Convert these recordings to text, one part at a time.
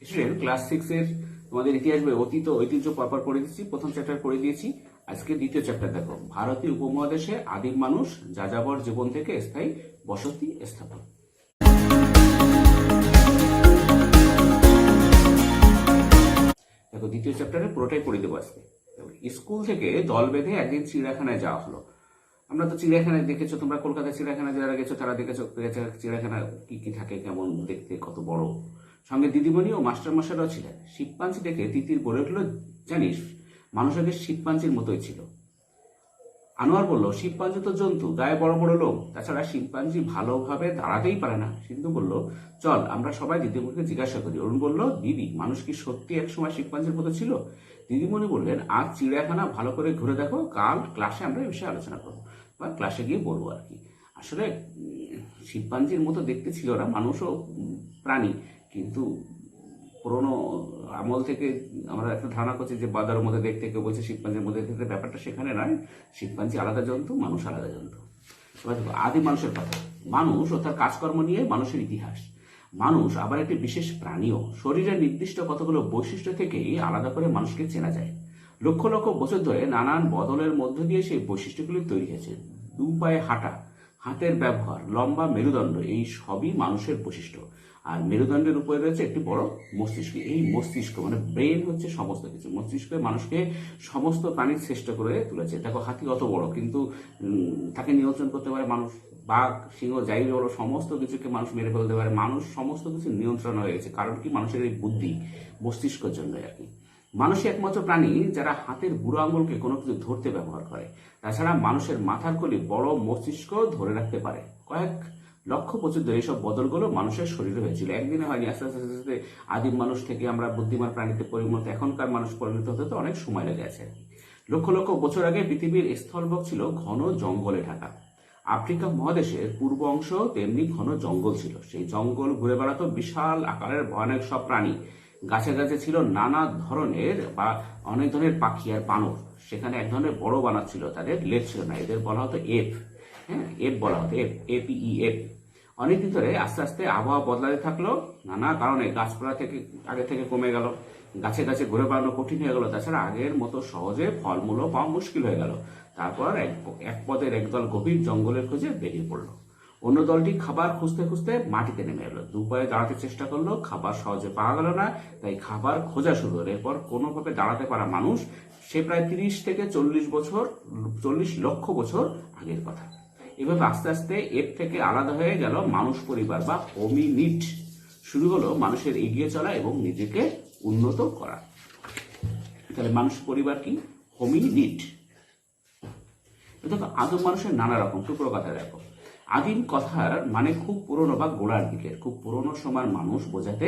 Student class 6 এর তোমাদের ইতিহাস বই অতীত ঐতিহ্য পরপর পড়ে দিচ্ছি। প্রথম চ্যাপ্টার পড়ে দিয়েছি, আজকে দ্বিতীয় চ্যাপ্টার দেখো। ভারতীয় উপমহাদেশে আদিম মানুষ যাযাবর জীবন থেকে স্থায়ী বসতি স্থাপন। দেখো দ্বিতীয় চ্যাপ্টারে পুরোটাই পড়ে দেবো আজকে। স্কুল থেকে দল বেঁধে একদিন চিড়িয়াখানায় যাওয়া হলো। আমরা তো চিড়িয়াখানায় দেখেছো, তোমরা কলকাতা চিড়িয়াখানায় যারা গেছো তারা দেখেছো চিড়িয়াখানা কি কি থাকে, কেমন দেখতে, কত বড়। সঙ্গে দিদিমণি ও মাস্টারমশাইরাও ছিলেন। শিবপাঞ্চি দেখে তিতির বলে উঠলো, জানিস মানুষ আগে শিবপাঞ্চির মতোই ছিল। আনোয়ার বলল, শিবপাঞ্জি তো জন্তু, গায়ে বড় বড় লোক, তাছাড়া শিবপাঞ্জি ভালোভাবে দাঁড়াতেই পারে না। সিন্ধু বলল, চল আমরা সবাই দিদিমণিকে জিজ্ঞাসা করি। অরুণ বলল, দিদি মানুষ কি সত্যি একসময় শিবপাঞ্জির মতো ছিল? দিদিমণি বললেন, আজ চিড়িয়াখানা ভালো করে ঘুরে দেখো, কাল ক্লাসে আমরা এই বিষয়ে আলোচনা করবো বা ক্লাসে গিয়ে বলবো আর কি। আসলে শিবপাঞ্জির মতো দেখতে ছিল না, মানুষও প্রাণী, কিন্তু পুরোনো আমল থেকে আমরা একটা ধারণা করছি যে বাদার মধ্যে দেখতে, কেউ বলছে শিবপাঞ্জির মধ্যে দেখতে, ব্যাপারটা সেখানে নয়। শিবপাঞ্জি আলাদা জন্তু, মানুষ আলাদা জন্তু। আদি মানুষের কথা, মানুষ ও তার কাজকর্ম নিয়ে মানুষের ইতিহাস। মানুষ আবার একটি বিশেষ প্রাণীও। শরীরের নির্দিষ্ট কতগুলো বৈশিষ্ট্য থেকেই আলাদা করে মানুষকে চেনা যায়। লক্ষ লক্ষ বছর ধরে নানান বদলের মধ্য দিয়ে সেই বৈশিষ্ট্যগুলি তৈরি হয়েছে। দু পায়ে হাঁটা, হাতের ব্যবহার, লম্বা মেরুদণ্ড, এই সবই মানুষের বৈশিষ্ট্য। আর মেরুদণ্ডের উপরে রয়েছে একটি বড় মস্তিষ্ক। এই মস্তিষ্ক মানে ব্রেন হচ্ছে সমস্ত কিছু। মস্তিষ্ক মানুষকে সমস্ত প্রাণীর শ্রেষ্ঠ করে তুলেছে। দেখো হাতি অত বড়, কিন্তু তাকে নিয়ন্ত্রণ করতে পারে মানুষ। বাঘ, সিংহ, যাই বলো, সমস্ত কিছুকে মানুষ মেরে ফেলতে পারে। মানুষ সমস্ত কিছু নিয়ন্ত্রণ হয়ে গেছে, কারণ কি মানুষের এই বুদ্ধি, মস্তিষ্কের জন্য আর কি। মানুষই একমাত্র প্রাণী যারা হাতের বুড়ো আঙুলকে কোনো কিছু ধরতে ব্যবহার করে। তাছাড়া মানুষের মাথার কলি বড় মস্তিষ্ক ধরে রাখতে পারে। কয়েক লক্ষ বছর ধরে এইসব বদলগুলো মানুষের শরীরে হয়েছিল, একদিনে হয়নি। আস্তে আস্তে আস্তে আস্তে আদিম মানুষ থেকে আমরা বুদ্ধিমান প্রাণীতে পরিণত, এখনকার মানুষ পরিণত হতে তো অনেক সময় লেগে আছে। লক্ষ লক্ষ বছর আগে পৃথিবীর স্থলভাগ ছিল ঘন জঙ্গলে ঢাকা। আফ্রিকা মহাদেশের পূর্ব অংশ তেমনি ঘন জঙ্গল ছিল। সেই জঙ্গল ঘুরে বেড়াতো বিশাল আকারের ভয়ানক সব প্রাণী। গাছে গাছে ছিল নানা ধরনের বা অনেক ধরনের পাখি আর বানর। সেখানে এক ধরনের বড় বানর ছিল, তাদের লেজ ছিল না, এদের বলা হতো এপ। হ্যাঁ, এপ বলা হতো, এপ। অনেকদিন ধরে আস্তে আস্তে আবহাওয়া বদলাতে থাকলো। নানা কারণে গাছপালা থেকে আগে থেকে কমে গেল, গাছে গাছে ঘুরে বেড়ানো কঠিন হয়ে গেল। তাছাড়া আগের মতো সহজে ফলমূলও পাওয়া মুশকিল হয়ে গেল। তারপর এক পদের একদল গভীর জঙ্গলের খোঁজে বেরিয়ে পড়লো। অন্য দলটি খাবার খুঁজতে খুঁজতে মাটিতে নেমে এলো। দুপায়ে দাঁড়াতে চেষ্টা করলো, খাবার সহজে পাওয়া গেল না, তাই খাবার খোঁজা শুরু হলো। এরপর কোনোভাবে দাঁড়াতে পারা মানুষ, সে প্রায় 30 থেকে 40 লক্ষ বছর আগের কথা। এভাবে আস্তে আস্তে এর থেকে আলাদা হয়ে গেল মানুষ পরিবার বা হোমিনিড। শুরু হলো মানুষের এগিয়ে চলা এবং নিজেকে উন্নত করা। তাহলে মানুষ পরিবার কি? হোমিনিড। দেখো আদিম মানুষের নানা রকম টুকরো কথা। দেখো আদিম কথার মানে খুব পুরনো বা গোড়ার দিকের, খুব পুরনো সময়ের মানুষ বোঝাতে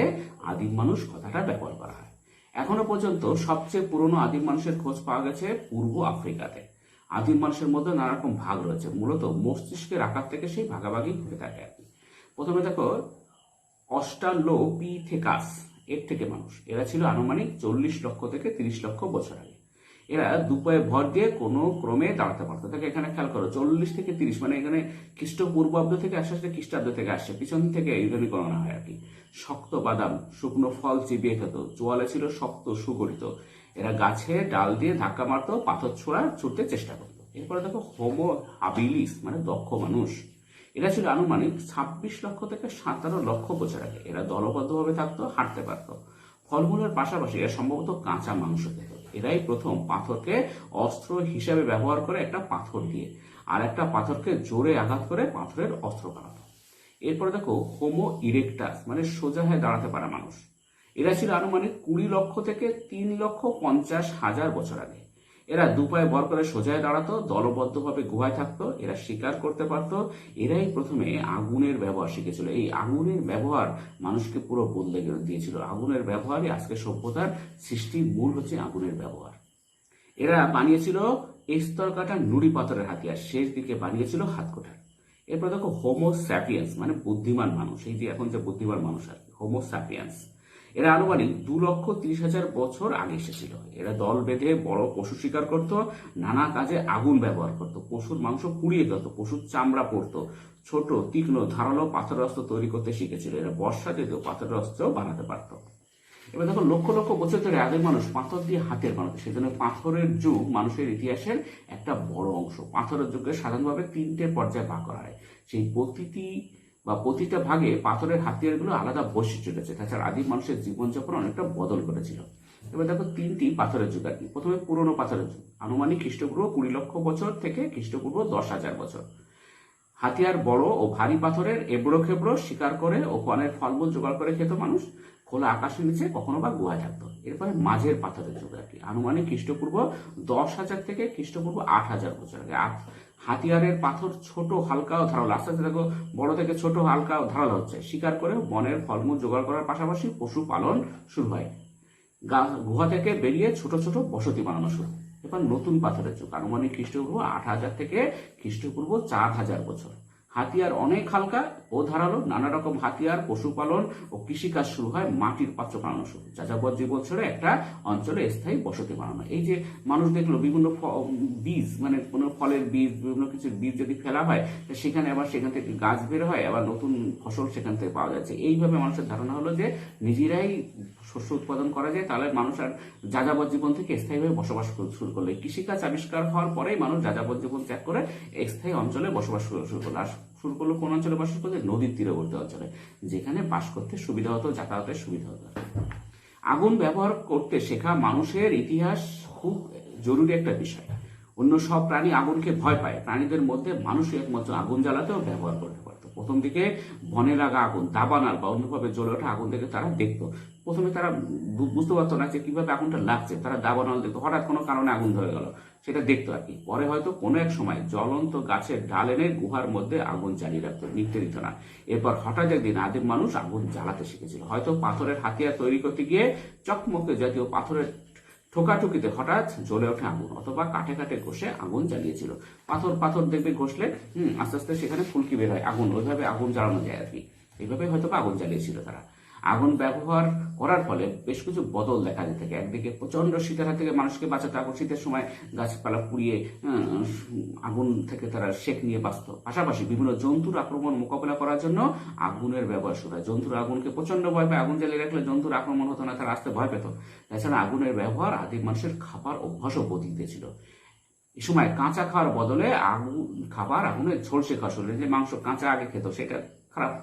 আদিম মানুষ কথাটা ব্যবহার করা হয়। এখনো পর্যন্ত সবচেয়ে পুরনো আদিম মানুষের খোঁজ পাওয়া গেছে পূর্ব আফ্রিকাতে। আদিম মানুষের মধ্যে নানা রকম ভাগ রয়েছে, মূলত মস্তিষ্কের আকার থেকে সেই ভাগাভাগি হয়ে থাকে আর কি। প্রথমে দেখো অস্ট্রালোপিথেকাস, এর থেকে মানুষ। এরা ছিল আনুমানিক 40 লক্ষ থেকে 30 লক্ষ বছর আগে। এরা দুপায়ে ভর দিয়ে কোনো ক্রমে দাঁড়াতে পারতো। তাকে এখানে খেয়াল করো, 40 থেকে 30 মানে এখানে খ্রিস্টপূর্বাব্দ থেকে আসে, খ্রিস্টাব্দ থেকে আসছে, পিছন থেকে এইভাবে গণনা হয় আর কি। শক্ত বাদাম, শুকনো ফল চিবিয়ে খেত, চোয়ালে ছিল শক্ত সুগঠিত। এরা গাছে ডাল দিয়ে ধাক্কা মারতো, পাথর ছুটতে চেষ্টা করতো। এরপরে দেখো হোমো হাবিলিস মানে দক্ষ মানুষ। এরা ছিল আনুমানিক 26 লক্ষ থেকে 57 লক্ষ বছর আগে। এরা দলবদ্ধভাবে থাকতো, হাঁটতে পারতো। ফলমূলের পাশাপাশি এরা সম্ভবত কাঁচা মাংস খেত। এরাই প্রথম পাথরকে অস্ত্র হিসাবে ব্যবহার করে, একটা পাথর দিয়ে আর একটা পাথরকে জোরে আঘাত করে পাথরের অস্ত্র বানাতো। এরপরে দেখো হোমো ইরেক্টাস মানে সোজা হয়ে দাঁড়াতে পারা মানুষ। এরা ছিল আনুমানিক 20 লক্ষ থেকে 3,50,000 বছর আগে। এরা দুপায়ে ভর করে সোজায় দাঁড়াতো, দলবদ্ধভাবে গুহায় থাকতো, এরা শিকার করতে পারতো। এরাই প্রথমে আগুনের ব্যবহার শিখেছিল। এই আগুনের ব্যবহার মানুষকে পুরো বদলে দিয়েছিল। আগুনের ব্যবহারই আজকে সভ্যতার সৃষ্টির মূল হচ্ছে আগুনের ব্যবহার। এরা বানিয়েছিল স্তর কাটা নুড়ি পাথরের হাতিয়ার, শেষ দিকে বানিয়েছিল হাতকোটার। এরপর দেখো হোমো স্যাপিয়েন্স মানে বুদ্ধিমান মানুষ। এই যে এখন যে বুদ্ধিমান মানুষ আর কি, হোমো স্যাপিয়েন্স। এরা আনুমানিক 2,30,000 বছর আগে এসেছিল। এরা দল বেঁধে বড় পশু শিকার করত, নানা কাজে আগুন ব্যবহার করত, পশুর মাংস পুড়িয়ে খেত, পশুর চামড়া পড়তো, ছোট তীক্ষ্ণ ধারালো পাথরের অস্ত্র তৈরি করতে শিখেছিল। এরা বর্ষা যেত, পাথরের অস্ত্র বানাতে পারত। এবার দেখো লক্ষ লক্ষ বছর ধরে আদিম মানুষ পাথর দিয়ে হাতিয়ার বানাতো, সেজন্য পাথরের যুগ মানুষের ইতিহাসের একটা বড় অংশ। পাথরের যুগকে সাধারণভাবে 3টে পর্যায়ে ভাগ করা হয়। সেই প্রতিটা ভাগে পাথরের হাতিয়ারগুলো আলাদা বৈশিষ্ট্য রয়েছে। তাছাড়া আদিম মানুষের জীবনযাপন অনেকটা বদল করেছিল। এবার দেখো 3টি পাথরের যুগ আর কি। প্রথমে পুরনো পাথরের যুগ, আনুমানিক খ্রিস্টপূর্ব 20 লক্ষ বছর থেকে খ্রিস্টপূর্ব 10,000 বছর। হাতিয়ার বড় ও ভারী পাথরের, এবড়ো খেবড়ো শিকার করে ও বনের ফলমূল জোগাড় করে খেত মানুষ। খোলা আকাশের নিচে কখনো বা গুহায় থাকতো। এরপরে মাঝের পাথরের যুগ আর কি, আনুমানিক খ্রিস্টপূর্ব 10,000 থেকে খ্রিস্টপূর্ব 8,000 বছর আগে। হাতিয়ারের পাথর ছোট হালকা ও ধারালো, আস্তে আস্তে দেখো বড় থেকে ছোট হালকা ও ধারালো হচ্ছে। শিকার করে বনের ফলমূল জোগাড় করার পাশাপাশি পশু পালন শুরু হয়। গুহা থেকে বেরিয়ে ছোট ছোট বসতি বানানো শুরু। এবার নতুন পাথরের যুগ, আনুমানিক খ্রিস্টপূর্ব 8,000 থেকে খ্রিস্টপূর্ব 4,000 বছর। হাতিয়ার অনেক হালকা ও ধারালো, নানা রকম হাতিয়ার, পশুপালন ও কৃষিকাজ শুরু হয়। মাটির পাত্র বানানো শুরু, যাযাবর জীবন ছেড়ে একটা অঞ্চলে স্থায়ী বসতি বানানো। এই যে মানুষ দেখলো বিভিন্ন বীজ, মানে কোনো ফলের বীজ, বিভিন্ন কিছুর বীজ যদি ফেলা হয় সেখানে আবার সেখান থেকে গাছ বের হয়, আবার নতুন ফসল সেখান থেকে পাওয়া যাচ্ছে। এইভাবে মানুষের ধারণা হলো যে নিজেরাই শস্য উৎপাদন করা যায়, তাহলে মানুষ আর যাযাবর জীবন থেকে স্থায়ীভাবে বসবাস শুরু করলো। কৃষিকাজ আবিষ্কার হওয়ার পরেই মানুষ যাযাবর জীবন ত্যাগ করে স্থায়ী অঞ্চলে বসবাস শুরু করলো। আর শুরু করলো কোন অঞ্চলে বসবাস করতে? নদীর তীরবর্তী অঞ্চলে, যেখানে বাস করতে সুবিধা হতো, যাতায়াতের সুবিধা হতো। আগুন ব্যবহার করতে শেখা মানুষের ইতিহাস খুব জরুরি একটা বিষয়। অন্য সব প্রাণী আগুনকে ভয় পায়, প্রাণীদের মধ্যে মানুষই একমাত্র আগুন জ্বালাতেও ব্যবহার করতে পারতো। প্রথম দিকে বনে লাগা আগুন, দাবানল বা অন্যভাবে জ্বলে ওঠা আগুন থেকে তারা দেখতো। প্রথমে তারা বুঝতে পারতো না যে কিভাবে আগুনটা লাগছে, তারা দাবানল দেখতো, হঠাৎ কোনো কারণে আগুন ধরে গেল, সেটা দেখতো আর কি। পরে হয়তো কোনো এক সময় জ্বলন্ত গাছের ডাল এনে গুহার মধ্যে আগুন জ্বালিয়ে রাখতো, নিতে দিত না। এরপর হঠাৎ একদিন আদিম মানুষ আগুন জ্বালাতে শিখেছিল। হয়তো পাথরের হাতিয়ার তৈরি করতে গিয়ে চকমকে জাতীয় পাথরের ঠোকাঠুকিতে হঠাৎ জ্বলে ওঠে আগুন, অথবা কাঠে কাঠে ঘষে আগুন জ্বালিয়েছিল। পাথর দেখবে ঘষলে আস্তে আস্তে সেখানে ফুলকি বের হয়, আগুন, ওইভাবে আগুন জ্বালানো যায় আর কি। এইভাবে হয়তো আগুন জ্বালিয়েছিল তারা। আগুন ব্যবহার করার ফলে বেশ কিছু বদল দেখা যেতে থাকে। একদিকে প্রচন্ড শীতের হাত থেকে মানুষকে বাঁচাতে আগুন, শীতের সময় গাছপালা পুড়িয়ে আগুন থেকে তারা সেক নিয়ে বাঁচত। পাশাপাশি বিভিন্ন জন্তুর আক্রমণ মোকাবেলা করার জন্য আগুনের ব্যবহার শুরু হয়। জন্তুর আগুনকে প্রচন্ড ভয় পায়, আগুন জ্বালিয়ে রাখলে জন্তুর আক্রমণ হতো না, তারা আসতে ভয় পেত। তাছাড়া আগুনের ব্যবহার আদিম মানুষের খাবার অভ্যাসও বদলে দিয়েছিল। এই সময় কাঁচা খাওয়ার বদলে আগুনের ঝলসে খাওয়া শুরু, যে মাংস কাঁচা আগে খেত সেটা খারাপ,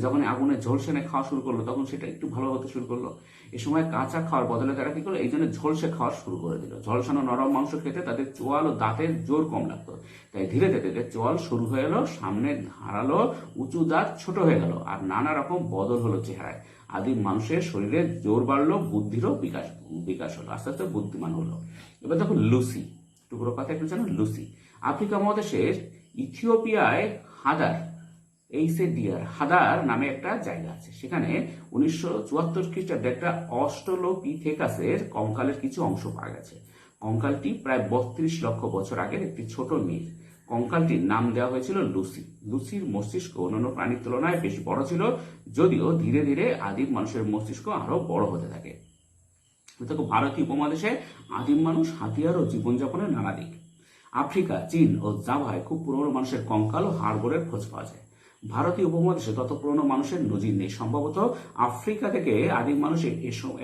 যখন আগুনে ঝলসে খাওয়া শুরু করলো তখন সেটা একটু ভালো হতে শুরু করলো। এই সময় কাঁচা খাওয়ার বদলে তারা কি করলো? এই জন্য ঝলসে খাওয়া শুরু করে দিল। ঝলসানো নরম মাংস খেতে তাদের চোয়াল ও দাঁতের জোর কম লাগতো, তাই ধীরে ধীরে চোয়াল শুরু হয়ে এলো, সামনে ধারালো, উঁচু দাঁত ছোট হয়ে গেল, আর নানা রকম বদল হলো চেহারায়। আদিম মানুষের শরীরে জোর বাড়লো, বুদ্ধিরও বিকাশ হলো, আস্তে আস্তে বুদ্ধিমান হলো। এবার দেখো লুসি, টুকরো কথা একটু জানো, লুসি আফ্রিকা মহাদেশের ইথিওপিয়ায় হাদার নামে একটা জায়গা আছে। সেখানে 1974 খ্রিস্টাব্দে একটা অস্ট্রালোপিথেকাসের কঙ্কালের কিছু অংশ পাওয়া গেছে। কঙ্কালটি প্রায় 32 লক্ষ বছর আগের একটি ছোট মেয়ে। কঙ্কালটির নাম দেওয়া হয়েছিল লুসি। লুসির মস্তিষ্ক অন্যান্য প্রাণীর তুলনায় বেশ বড় ছিল, যদিও ধীরে ধীরে আদিম মানুষের মস্তিষ্ক আরো বড় হতে থাকে। দেখো ভারতীয় উপমহাদেশে আদিম মানুষ, হাতিয়ার ও জীবনযাপনের নানা দিক। আফ্রিকা, চীন ও জাভায় খুব পুরনো মানুষের কঙ্কাল ও হাড়গোড়ের খোঁজ পাওয়া যায়। ভারতীয় উপমহাদেশে তত পুরনো মানুষের নজির নেই। সম্ভবত আফ্রিকা থেকে আদিম মানুষ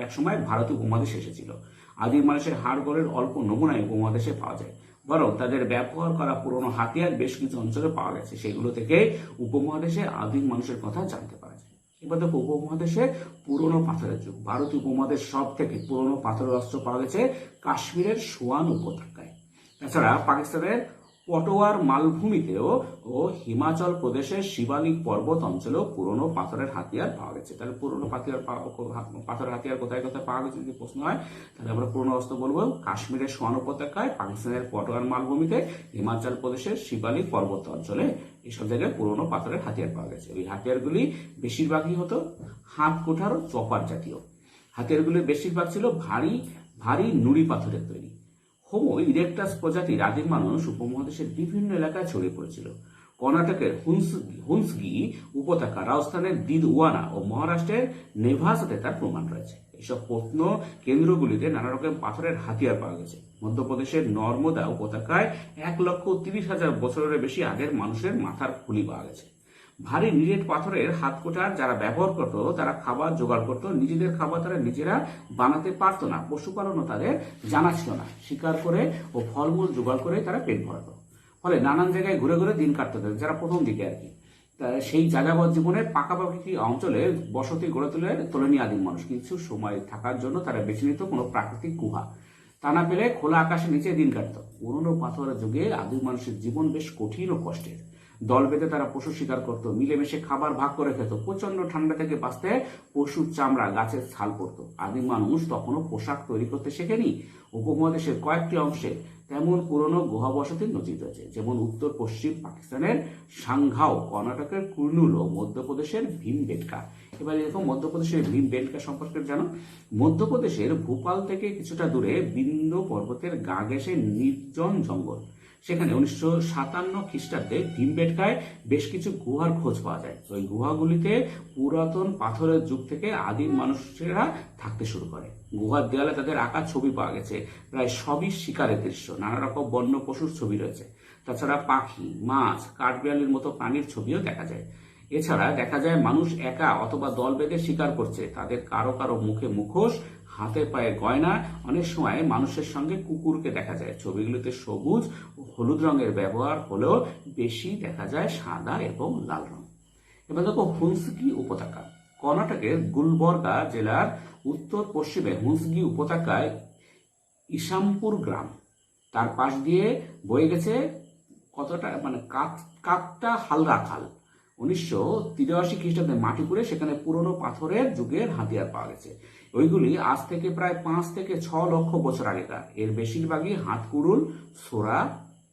একসময় ভারতীয় উপমহাদেশে এসেছিল। আদিম মানুষের হাড়গোড়ের অল্প নমুনায় উপমহাদেশে পাওয়া যায়, বরং তাদের ব্যবহার করা পুরনো হাতিয়ার বেশ কিছু অঞ্চলে পাওয়া গেছে। সেগুলো থেকে উপমহাদেশে আদিম মানুষের কথা জানতে পারা যায়। এবার দেখো উপমহাদেশে পুরনো পাথরের যুগ। ভারতীয় উপমহাদেশ সব থেকে পুরনো পাথরের অস্ত্র পাওয়া গেছে কাশ্মীরের সোয়ান উপত্যকায়। তাছাড়া পাকিস্তানের পটোয়ার মালভূমিতেও ও হিমাচল প্রদেশের শিবালিক পর্বত অঞ্চলেও পুরনো পাথরের হাতিয়ার পাওয়া গেছে। তাহলে পুরনো পাথরের হাতিয়ার কোথায় কোথায় পাওয়া গেছে যদি প্রশ্ন হয়, তাহলে আমরা পুরনো অস্ত্র বলবো কাশ্মীরের সোয়ান উপত্যকায়, পাকিস্তানের পটোয়ার মালভূমিতে, হিমাচল প্রদেশের শিবালিক পর্বত অঞ্চলে, এইসব জায়গায় পুরনো পাথরের হাতিয়ার পাওয়া গেছে। ওই হাতিয়ারগুলি বেশিরভাগই হতো হাত কোঠার ও চপার জাতীয়। হাতিয়ারগুলির বেশিরভাগ ছিল ভারী ভারী নুড়ি পাথরের তৈরি। হোমো ইরেক্টাস প্রজাতির আদিম মানুষ উপমহাদেশের বিভিন্ন এলাকায় ছড়িয়ে পড়েছিল। কর্ণাটকের হুন্সগি উপত্যকা, রাজস্থানের দিদওয়ানা ও মহারাষ্ট্রের নেভাসাতে তার প্রমাণ রয়েছে। এইসব প্রত্ন কেন্দ্রগুলিতে নানা রকম পাথরের হাতিয়ার পাওয়া গেছে। মধ্যপ্রদেশের নর্মদা উপত্যকায় 1,30,000 বছরের বেশি আগের মানুষের মাথার খুলি পাওয়া গেছে। ভারী নিরেট পাথরের হাতকোটার যারা ব্যবহার করত তারা খাবার জোগাড় করত, নিজেদের খাবার তারা নিজেরা বানাতে পারতো না, পশুপালনও তাদের জানা ছিল না, শিকার করে ও ফলমূল জোগাড় করে তারা পেট ভরাতো। ফলে নানান জায়গায় ঘুরে ঘুরে দিন কাটতে হতো, যারা প্রথম দিকে আর কি। সেই যাযাবর জীবনের পাকাপাকি অঞ্চলে বসতি গড়ে তোলেনি আদিম মানুষ। কিছু সময় থাকার জন্য তারা বেছে নিত কোনো প্রাকৃতিক গুহা, তা না পেলে খোলা আকাশের নিচে দিন কাটত। পুরনো পাথরের যুগে আদিম মানুষের জীবন বেশ কঠিন ও কষ্টের। দল বেঁধে তারা পশু শিকার করত, মিলেমিশে খাবার ভাগ করে খেত, প্রচন্ড ঠান্ডা থেকে বাঁচতে পশুর চামড়া, গাছের ছাল পড়তো। আদিম মানুষ তখনও পোশাক তৈরি করতে শেখেনি। উপমহাদেশের কয়েকটি অংশে তেমন পুরনো গুহা বসতির নজির রয়েছে, যেমন উত্তর পশ্চিম পাকিস্তানের সাংঘাও, কর্ণাটকের কুর্নুল ও মধ্যপ্রদেশের ভীমবেটকা। এবার এরকম মধ্যপ্রদেশের ভীমবেটকা সম্পর্কে জানো? মধ্যপ্রদেশের ভোপাল থেকে কিছুটা দূরে বিন্ধ্য পর্বতের গা ঘেঁষে নির্জন জঙ্গল, সেখানে 1957 খ্রিস্টাব্দে ভীমবেটকায় বেশ কিছু গুহার খোঁজ পাওয়া যায়। ওই গুহাগুলিতে পুরাতন পাথরের যুগ থেকে আদিম মানুষেরা থাকতে শুরু করে। গুহার দেয়ালে তাদের আঁকা ছবি পাওয়া গেছে, প্রায় সবই শিকারের দৃশ্য, নানা রকম বন্য পশুর ছবি রয়েছে। তাছাড়া পাখি, মাছ, কাঠবিড়ালির মতো প্রাণীর ছবিও দেখা যায়। এছাড়া দেখা যায় মানুষ একা অথবা দল বেঁধে শিকার করছে, তাদের কারো কারো মুখে মুখোশ, হাতে পায়ে গয়না, অনেক সময় মানুষের সঙ্গে কুকুরকে দেখা যায়। ছবিগুলোতে সবুজ ও হলুদ রঙের ব্যবহার হলেও বেশি দেখা যায় সাদা এবং লাল রং। এবার দেখো হুঁসগি উপত্যকা। কর্ণাটকের গুলবর্গা জেলার উত্তর পশ্চিমে হুঁসগি উপত্যকায় ইসামপুর গ্রাম, তার পাশ দিয়ে বয়ে গেছে কতটা কাকটা হালদা খাল। 1983 খ্রিস্টাব্দে মাটি খুঁড়ে সেখানে পুরনো পাথরের যুগের হাতিয়ার পাওয়া গেছে। ওইগুলি আজ থেকে প্রায় 5 থেকে 6 লক্ষ বছর আগেকার। এর বেশিরভাগই হাতকুড়ুল, সোরা,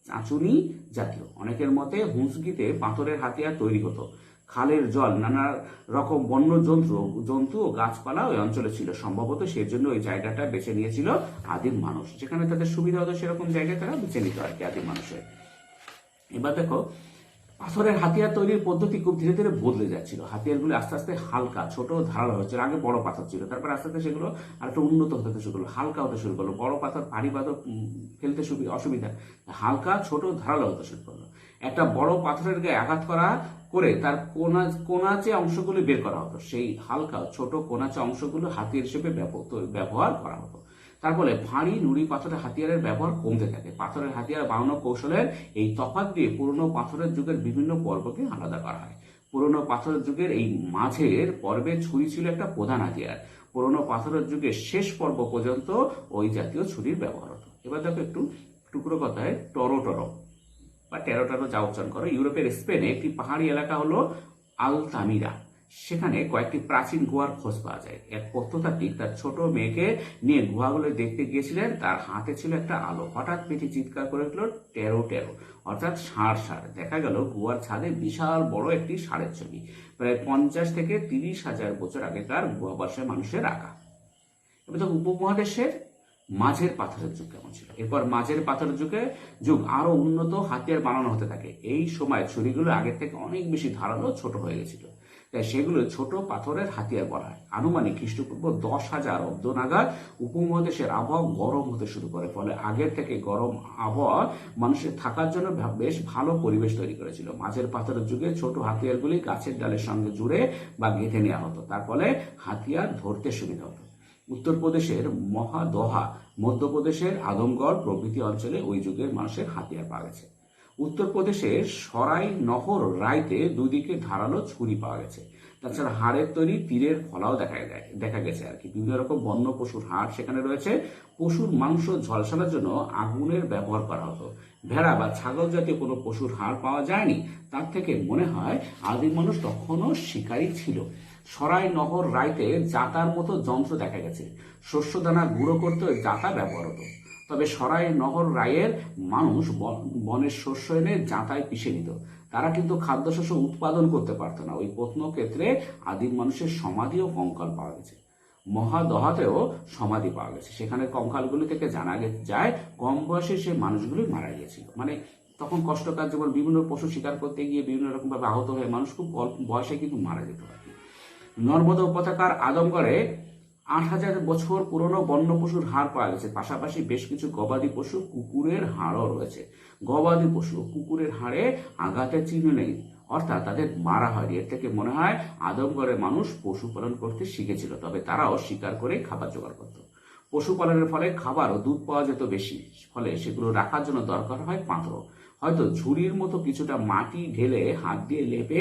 চাঁচুনি জাতীয়। অনেকের মতে হুঁসগিতে পাথরের হাতিয়ার তৈরি হতো। খালের জল, নানা রকম বন্য জন্তু ও গাছপালা ওই অঞ্চলে ছিল। সম্ভবত সেই জন্য ওই জায়গাটা বেছে নিয়েছিল আদিম মানুষ, যেখানে তাদের সুবিধা হতো সেরকম জায়গায় তারা বেছে নিত আর কি আদিম মানুষের। এবার দেখো পাথরের হাতিয়ার তৈরির পদ্ধতি খুব ধীরে ধীরে বদলে যাচ্ছিল। হাতিয়ারগুলো আস্তে আস্তে হালকা, ছোট, ধারালো হচ্ছে। আগে বড় পাথর ছিল, তারপর আস্তে আস্তে সেগুলো আর একটু উন্নত হতে শুরু করলো, হালকা হতে শুরু করলো। বড় পাথর, ভারী পাথর ফেলতে অসুবিধা, হালকা, ছোট, ধারালো হতে শুরু করলো। একটা বড় পাথরের গায়ে আঘাত করে তার কোনাচে অংশগুলো বের করা হতো। সেই হালকা, ছোট, কোনাচে অংশগুলো হাতিয়ার হিসেবে ব্যবহার করা হতো। তার ফলে ভারী নুড়ি পাথরের হাতিয়ারের ব্যবহার কমতে থাকে। পাথরের হাতিয়ার বানানো কৌশলের এই তফাৎ দিয়ে পুরনো পাথরের যুগের বিভিন্ন পর্বকে আলাদা করা হয়। পুরনো পাথরের যুগের এই মাঝের পর্বে ছুরি ছিল একটা প্রধান হাতিয়ার। পুরনো পাথরের যুগের শেষ পর্ব পর্যন্ত ওই জাতীয় ছুরির ব্যবহার হতো। এবার দেখো একটু টুকরো কথায় টরো বা টেরোটারো যা উচ্চারণ করো। ইউরোপের স্পেনে একটি পাহাড়ি এলাকা হলো আলতামিরা। সেখানে কয়েকটি প্রাচীন গুহার খোঁজ পাওয়া যায়। এক প্রত্নতাত্ত্বিক তার ছোট মেয়েকে নিয়ে গুহাগুলো দেখতে গিয়েছিলেন। তার হাতে ছিল একটা আলো। হঠাৎ পেটে চিৎকার করে উঠল টেরো, অর্থাৎ ষাঁড়। দেখা গেল গুহার ছাদে বিশাল বড় একটি ষাঁড়ের ছবি, প্রায় 50 থেকে 30,000 বছর আগেকার গুহাবাসের মানুষের আঁকা। এবার তো উপমহাদেশের মাঝের পাথরের যুগ কেমন ছিল। এরপর মাঝের পাথরের যুগ আরো উন্নত হাতিয়ার বানানো হতে থাকে। এই সময় ছুরিগুলো আগের থেকে অনেক বেশি ধারালো, ছোট হয়ে গেছিল, তাই সেগুলো ছোট পাথরের হাতিয়ার বলা হয়। আনুমানিক খ্রিস্টপূর্ব 10,000 অব্দ নাগাদ উপমহাদেশের আবহাওয়া গরম হতে শুরু করে। ফলে আগের থেকে গরম আবহাওয়া মানুষের থাকার জন্য বেশ ভালো পরিবেশ তৈরি করেছিল। মাঝের পাথরের যুগে ছোট হাতিয়ারগুলি গাছের ডালের সঙ্গে জুড়ে বা গেঁথে নেওয়া হতো, তার ফলে হাতিয়ার ধরতে সুবিধা হতো। উত্তরপ্রদেশের মহাদহা, মধ্যপ্রদেশের আদমগড় প্রভৃতি অঞ্চলে ওই যুগের মানুষের হাতিয়ার পাওয়া গেছে। উত্তরপ্রদেশের সরাই নহর রাইতে দুদিকে ধারালো ছুরি পাওয়া গেছে। তাছাড়া হাড়ের তৈরি তীরের ফলাও দেখা গেছে আর কি। বিভিন্ন রকম বন্য পশুর হাড় সেখানে রয়েছে। পশুর মাংস ঝলসানোর জন্য আগুনের ব্যবহার করা হতো। ভেড়া বা ছাগল জাতীয় কোনো পশুর হাড় পাওয়া যায়নি। তার থেকে মনে হয় আদিম মানুষ তখনও শিকারী ছিল। সরাই নহর রাইতে জাতার মতো যন্ত্র দেখা গেছে। শস্য দানা গুঁড়ো করতে জাতা ব্যবহার হতো। তবে সরাই নহর রায়ের মানুষ বনের শস্য এনে জাঁতায় পিষে নিত। তারা কিন্তু খাদ্যশস্য উৎপাদন করতে পারত না। ওই প্রত্নক্ষেত্রে আদিম মানুষের সমাধি ও কঙ্কাল পাওয়া গেছে। মহাদহাতেও সমাধি পাওয়া গেছে। সেখানে কঙ্কালগুলি থেকে জানা যায় কম বয়সে সেই মানুষগুলি মারা গিয়েছিল। মানে তখন কষ্টকর জীবন, বিভিন্ন পশু শিকার করতে গিয়ে বিভিন্ন রকম ভাবে আহত হয়ে মানুষ খুব অল্প বয়সে কিন্তু মারা যেত আর কি। নর্মদা উপত্যকার আদমগড়ে 8,000 বছর পুরনো বন্য পশুর হাড় পাওয়া গেছে। পাশাপাশি বেশ কিছু গবাদি পশু, কুকুরের হাড়ও রয়েছে। গবাদি পশু ও কুকুরের হাড়ে আঘাতের চিহ্ন নেই। অর্থাৎ তাদের মারা হয়নি। এর থেকে মনে হয় আদমগড়ের মানুষ পশুপালন করতে শিখেছিল, তবে তারাও শিকার করে খাবার জোগাড় করত। পশুপালনের ফলে খাবার ও দুধ পাওয়া যেত বেশি, ফলে সেগুলো রাখার জন্য দরকার হয় পাত্র। হয়তো ঝুড়ির মতো কিছুটা মাটি ঢেলে হাত দিয়ে লেপে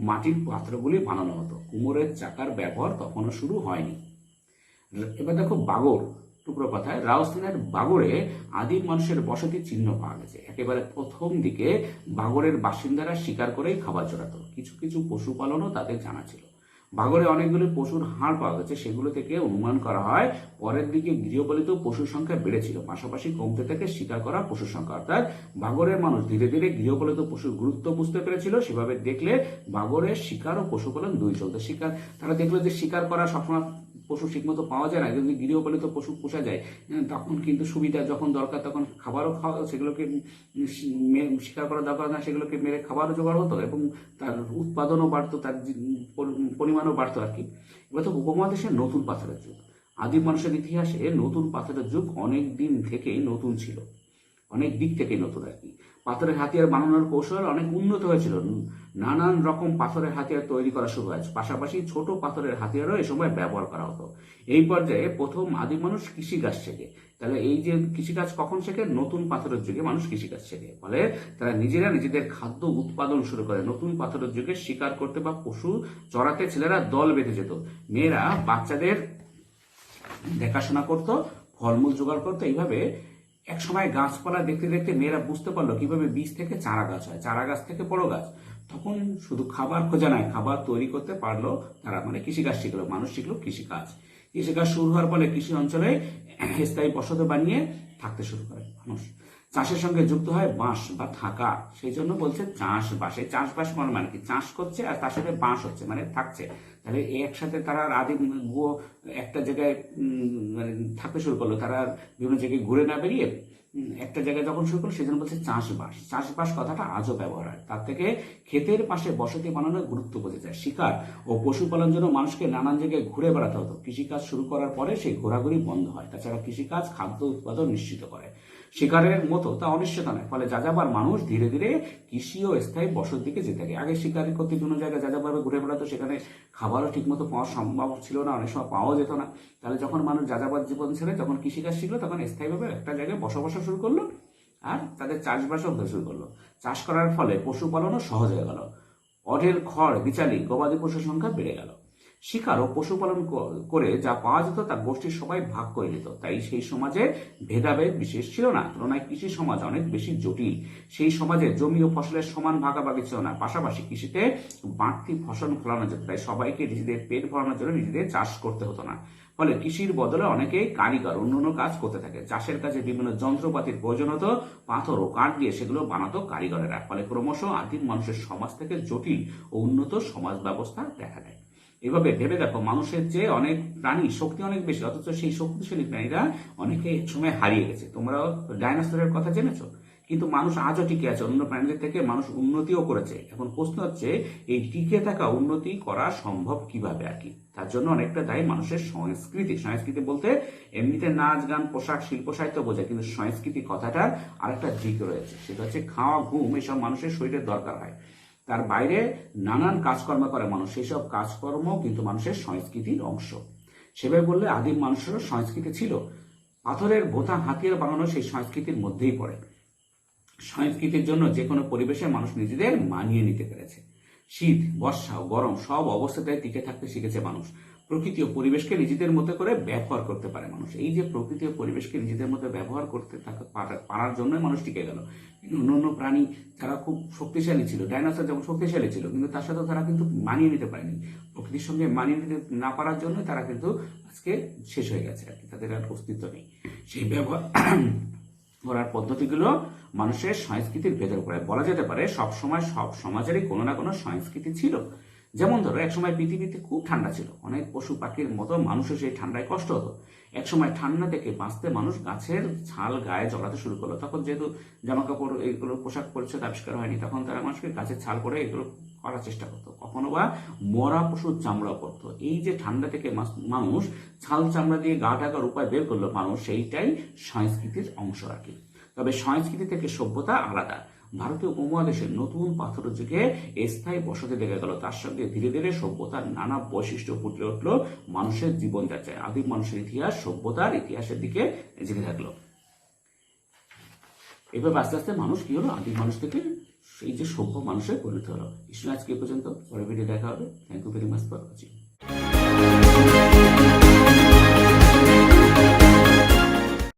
মাটির পাত্রগুলি বানানো হতো। কুমোরের চাকার ব্যবহার তখনও শুরু হয়নি। এবার দেখো বাগর, টুকরো কথায় রাজস্থানের বাগরে আদিম মানুষের বসতির চিহ্ন পাওয়া গেছে। একেবারে প্রথম দিকে বাগরের বাসিন্দারা শিকার করেই খাবার জোগাতো। কিছু কিছু পশুপালনও তাদের জানা ছিল। বাগরে অনেকগুলি পশুর হাড় পাওয়া গেছে, সেগুলো থেকে অনুমান করা হয় পরের দিকে গৃহপালিত পশুর সংখ্যা বেড়েছিল, পাশাপাশি কমতে থাকে শিকার করা পশুর সংখ্যা। অর্থাৎ বাগরের মানুষ ধীরে ধীরে গৃহপালিত পশুর গুরুত্ব বুঝতে পেরেছিল। সেভাবে দেখলে বাগরের শিকার ও পশুপালন দুই চলতো। শিকার, তারা দেখলো যে শিকার করা সবসময় পশু ঠিকমতো পাওয়া যায় না, যদি গৃহপালিত পশু পোষা যায় তখন কিন্তু সুবিধা, যখন দরকার তখন খাবারও খাওয়া, সেগুলোকে শিকার করা দরকার না, সেগুলোকে মেরে খাবারও জোগাড় হতো এবং তার উৎপাদনও বাড়তো, তার পরিমাণও বাড়তো আর কি। এবার তো উপমহাদেশের নতুন পাথরের যুগ। আদিম মানুষের ইতিহাসে নতুন পাথরের যুগ অনেক দিন থেকেই নতুন ছিল, অনেক দিক থেকেই নতুন আর কি। পাথরের হাতিয়ার বানানোর কৌশল অনেক উন্নত হয়েছিল, নানান রকম পাথরের হাতিয়ার তৈরি করা শুরু হয়েছে, পাশাপাশি ছোট পাথরের হাতিয়ারও এই সময় ব্যবহার করা হতো। এই পর্যায়ে প্রথম আদিম মানুষ কৃষিকাজ শেখে। তাহলে এই যে কৃষিকাজ কখন শেখে? নতুন পাথরের যুগে মানুষ কৃষিকাজ শেখে। ফলে তারা নিজেরা নিজেদের খাদ্য উৎপাদন শুরু করে। নতুন পাথরের যুগে শিকার করতে বা পশু চড়াতে ছেলেরা দল বেঁধে যেত, মেয়েরা বাচ্চাদের দেখাশোনা করত, ফলমূল জোগাড় করতো। এইভাবে এক সময় গাছপালা দেখতে দেখতে মেয়েরা বুঝতে পারলো কিভাবে বীজ থেকে চারা গাছ হয়, চারা গাছ থেকে বড় গাছ। তখন শুধু খাবার খোঁজা নয়, খাবার তৈরি করতে পারলো তারা, মানে কৃষিকাজ শিখলো, মানুষ শিখলো কৃষিকাজ। কৃষিকাজ শুরু হওয়ার ফলে কৃষি অঞ্চলে স্থায়ী বসতি বানিয়ে থাকতে শুরু করে মানুষ। চাষের সঙ্গে যুক্ত হয় বাঁশ বা থাকা, সেই জন্য বলছে চাষবাস। এই চাষবাস মানে কি? চাষ করছে আর তার সাথে বাঁশ হচ্ছে, মানে থাকছে। তাহলে একসাথে তারা আদিম একটা জায়গায় মানে থাকতে শুরু করলো। তারা বিভিন্ন জায়গায় ঘুরে না বেরিয়ে একটা জায়গায় যখন শুরু করলো, সেজন্য বলছে চাষবাস। চাষবাস কথাটা আজও ব্যবহার হয়। তার থেকে ক্ষেতের পাশে বসতি বানানোর গুরুত্ব বোঝা যায়। শিকার ও পশুপালন জন্য মানুষকে নানান জায়গায় ঘুরে বেড়াতে হতো। কৃষিকাজ শুরু করার পরে সেই ঘোরাঘুরি বন্ধ হয়। তাছাড়া কৃষিকাজ খাদ্য উৎপাদন নিশ্চিত করে, শিকারের মতো তা অনিশ্চিত নয়। ফলে যাযাবার মানুষ ধীরে ধীরে কৃষি ও স্থায়ী বসতির দিকে যেতে থাকে। আগে শিকার করতে বিভিন্ন জায়গায় যাযাবর ঘুরে বেড়াতো, সেখানে খাবারও ঠিকমতো পাওয়া সম্ভব ছিল না, অনেক সময় পাওয়া যেত না। তাহলে যখন মানুষ যাযাবর জীবন ছেড়ে যখন কৃষিকাজ শিখলো, তখন স্থায়ীভাবে একটা জায়গায় বসবাস শুরু করলো আর তাদের চাষবাসও শুরু করলো। চাষ করার ফলে পশুপালনও সহজ হয়ে গেল। অঢেল খড় বিচালি গবাদি পশুর সংখ্যা বেড়ে গেল। শিকার ও পশুপালন করে যা পাওয়া যেত তা গোষ্ঠীর সবাই ভাগ করে নিত। তাই সেই সমাজে ভেদাভেদ বিশেষ ছিল না। তুলনায় কৃষি সমাজ অনেক বেশি জটিল। সেই সমাজে জমি ও ফসলের সমান ভাগাভাগি ছিল না। পাশাপাশি কৃষিতে বাড়তি ফসল ফলানো যেত, তাই সবাইকে নিজেদের পেট ভরানোর জন্য নিজেদের চাষ করতে হতো না। ফলে কৃষির বদলে অনেকেই কারিগর অন্যান্য কাজ করতে থাকে। চাষের কাজে বিভিন্ন যন্ত্রপাতির প্রয়োজন হতো, পাথর ও কাঠ দিয়ে সেগুলো বানাতো কারিগরেরা। ফলে ক্রমশ আদিম মানুষের সমাজ থেকে জটিল ও উন্নত সমাজ ব্যবস্থা দেখা দেয়। এভাবে ভেবে দেখো, মানুষের চেয়ে অনেক প্রাণী শক্তি অনেক বেশি, অথচ সেই শক্তিশালী প্রাণীরা অনেকে এক সময় হারিয়ে গেছে। তোমরাও ডাইনোসরের কথা জেনেছো, কিন্তু মানুষ আজও টিকে আছে। অন্য প্রাণীদের থেকে মানুষ উন্নতিও করেছে। এখন প্রশ্ন হচ্ছে, এই টিকে থাকা উন্নতি করা সম্ভব কিভাবে আর কি? তার জন্য অনেকটা দায়ী মানুষের সংস্কৃতি। সংস্কৃতি বলতে এমনিতে নাচ গান পোশাক শিল্প সাহিত্য বোঝায়, কিন্তু সংস্কৃতি কথাটার আরেকটা দিক রয়েছে, সেটা হচ্ছে খাওয়া ঘুম, এসব মানুষের শরীরের দরকার হয়। তার বাইরে নানান কাজকর্ম করে মানুষ, সেই সব কাজকর্ম কিন্তু মানুষের সংস্কৃতির অংশ। সেভাবে বললে আদিম মানুষেরও সংস্কৃতি ছিল। পাথরের ভোঁতা হাতিয়ার বানানো সেই সংস্কৃতির মধ্যেই পড়ে। সংস্কৃতির জন্য যে কোনো পরিবেশে মানুষ নিজেদের মানিয়ে নিতে পেরেছে। শীত, বর্ষা, গরম সব অবস্থাতেই টিকে থাকতে শিখেছে মানুষ। প্রকৃতি ও পরিবেশকে নিজেদের মতো করে ব্যবহার করতে পারে মানুষ। এই যে প্রকৃতি ও পরিবেশকে নিজেদের মতো ব্যবহার করতে পারার জন্যই মানুষ টিকে গেল। অন্যান্য প্রাণী যারা খুব শক্তিশালী ছিল, ডাইনোসর যেমন শক্তিশালী ছিল, কিন্তু তার সাথে তারা কিন্তু মানিয়ে নিতে পারেনি। প্রকৃতির সঙ্গে মানিয়ে নিতে না পারার জন্য তারা কিন্তু আজকে শেষ হয়ে গেছে আর কি, তাদের আর অস্তিত্ব নেই। সেই ব্যবহার করার পদ্ধতিগুলো মানুষের সংস্কৃতির ভেতর পড়ে। বলা যেতে পারে সব সময় সব সমাজেরই কোনো না কোনো সংস্কৃতি ছিল। যেমন ধরো, একসময় পৃথিবীতে খুব ঠান্ডা ছিল, অনেক পশু পাখির মতো মানুষের সেই ঠান্ডায় কষ্ট হতো। একসময় ঠান্ডা থেকে বাঁচতে মানুষ গাছের ছাল গায়ে জড়াতে শুরু করলো। তখন যেহেতু জামা কাপড় এগুলো পোশাক পরিচ্ছদ আবিষ্কার হয়নি, তখন তারা মানুষকে গাছের ছাল পরে এগুলো করার চেষ্টা করতো। কখনো বা মরা পশুর চামড়া পরতো। এই যে ঠান্ডা থেকে মানুষ ছাল চামড়া দিয়ে গা ঢাকার উপায় বের করলো মানুষ, সেইটাই সংস্কৃতির অংশ আর কি। তবে সংস্কৃতি থেকে সভ্যতা আলাদা। ভারতীয় উপমহাদেশের নতুন পাথর যুগে স্থায়ী বসতি দেখা গেল। তার সঙ্গে ধীরে ধীরে সভ্যতার নানা বৈশিষ্ট্য ফুটে উঠলো মানুষের জীবনযাত্রায়। আদিম মানুষের ইতিহাস সভ্যতার ইতিহাসের দিকে এগিয়ে থাকলো। এভাবে আস্তে আস্তে মানুষ কি হলো, আদিম মানুষ থেকে সেই যে সভ্য মানুষে পরিণত হলো। আজকে এ পর্যন্ত, পরের ভিডিও দেখা হবে। Thank you very much for watching.